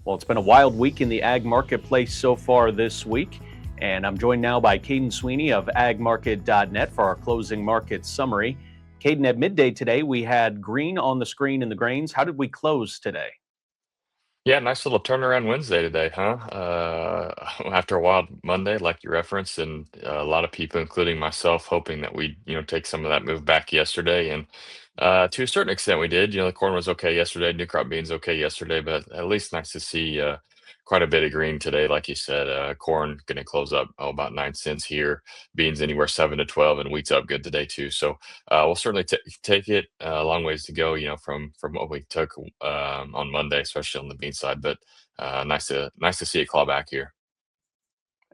Well, it's been a wild week in the ag marketplace so far this week, and I'm joined now by Kaden Sweeney of agmarket.net for our closing market summary. Kaden, at midday today, we had green on the screen in the grains. How did we close today? Yeah, nice little turnaround Wednesday today, huh? After a wild Monday, like you referenced, and a lot of people, including myself, hoping that we, take some of that move back yesterday. And to a certain extent, we did. The corn was okay yesterday, new crop beans okay yesterday, but at least nice to see quite a bit of green today. Like you said, corn going to close up about 9 cents here, beans anywhere 7 to 12, and wheat's up good today too. So we'll certainly take it a long ways to go, from what we took on Monday, especially on the bean side. But nice to see it claw back here.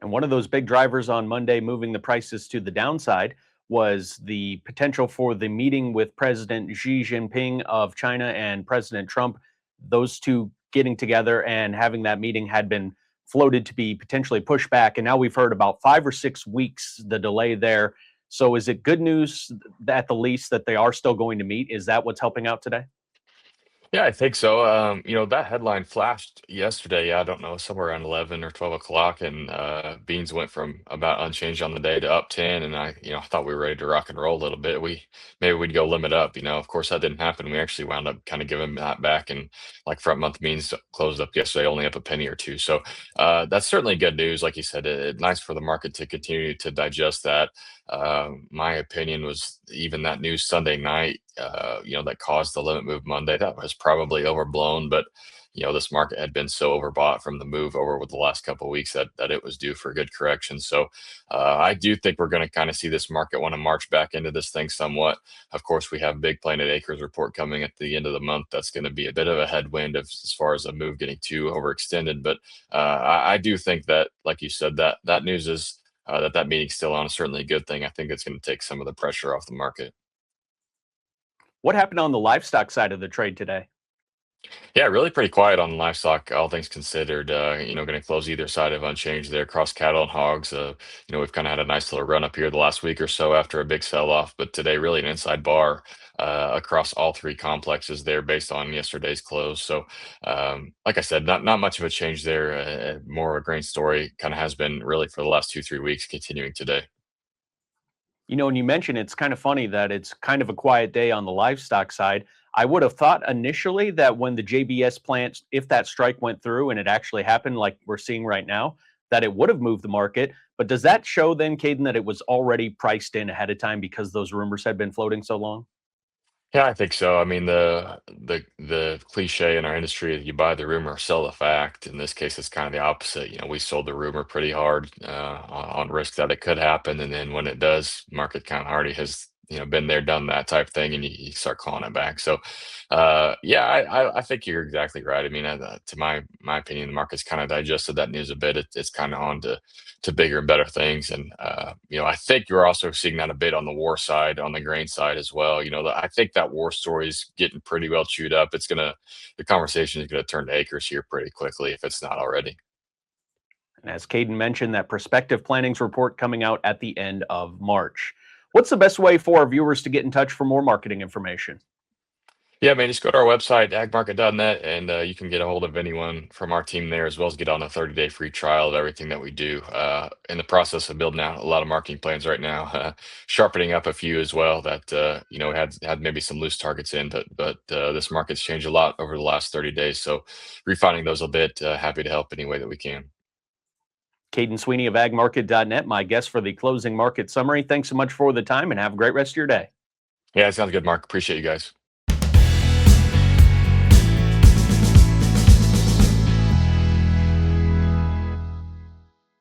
And one of those big drivers on Monday moving the prices to the downside was the potential for the meeting with President Xi Jinping of China and President Trump. Those two getting together and having that meeting had been floated to be potentially pushed back. And now we've heard about 5 or 6 weeks, the delay there. So is it good news at the least that they are still going to meet? Is that what's helping out today? Yeah, I think so. That headline flashed yesterday. Yeah, I don't know, somewhere around 11 or 12 o'clock, and beans went from about unchanged on the day to up 10. And I thought we were ready to rock and roll a little bit. Maybe we'd go limit up. Of course, that didn't happen. We actually wound up kind of giving that back, and like front month beans closed up yesterday, only up a penny or two. So that's certainly good news. Like you said, nice for the market to continue to digest that. My opinion was even that news Sunday night, that caused the limit move Monday, that was probably overblown. But this market had been so overbought from the move over with the last couple of weeks that it was due for a good correction. So I do think we're going to kind of see this market want to march back into this thing somewhat. Of course, we have big planted acres report coming at the end of the month. That's going to be a bit of a headwind as far as a move getting too overextended. But I do think that, like you said, that news is that meeting's still on is certainly a good thing. I think it's going to take some of the pressure off the market. What happened on the livestock side of the trade today? Yeah, really pretty quiet on livestock, all things considered. Going to close either side of unchanged there across cattle and hogs. We've kind of had a nice little run up here the last week or so after a big sell off, but today really an inside bar across all three complexes there based on yesterday's close. So, like I said, not much of a change there. More of a grain story kind of has been really for the last 2 3 weeks, continuing today. And you mentioned it's kind of funny that it's kind of a quiet day on the livestock side. I would have thought initially that when the JBS plant, if that strike went through and it actually happened, like we're seeing right now, that it would have moved the market. But does that show then, Caden, that it was already priced in ahead of time because those rumors had been floating so long? Yeah, I think so. I mean, the cliche in our industry is you buy the rumor, sell the fact. In this case, it's kind of the opposite. We sold the rumor pretty hard on risk that it could happen, and then when it does, market kind of already has been there, done that type thing, and you start calling it back. So, yeah, I think you're exactly right. I mean, to my opinion, the market's kind of digested that news a bit. It's kind of on to bigger and better things. And I think you're also seeing that a bit on the war side, on the grain side as well. I think that war story is getting pretty well chewed up. The conversation is gonna turn to acres here pretty quickly if it's not already. And as Caden mentioned, that prospective plannings report coming out at the end of March. What's the best way for our viewers to get in touch for more marketing information? Yeah, man, just go to our website, agmarket.net, and you can get a hold of anyone from our team there, as well as get on a 30-day free trial of everything that we do. In the process of building out a lot of marketing plans right now, sharpening up a few as well that had maybe some loose targets in, but this market's changed a lot over the last 30 days, so refining those a bit. Happy to help any way that we can. Kaden Sweeney of agmarket.net, my guest for the closing market summary. Thanks so much for the time and have a great rest of your day. Yeah, it sounds good, Mark. Appreciate you guys.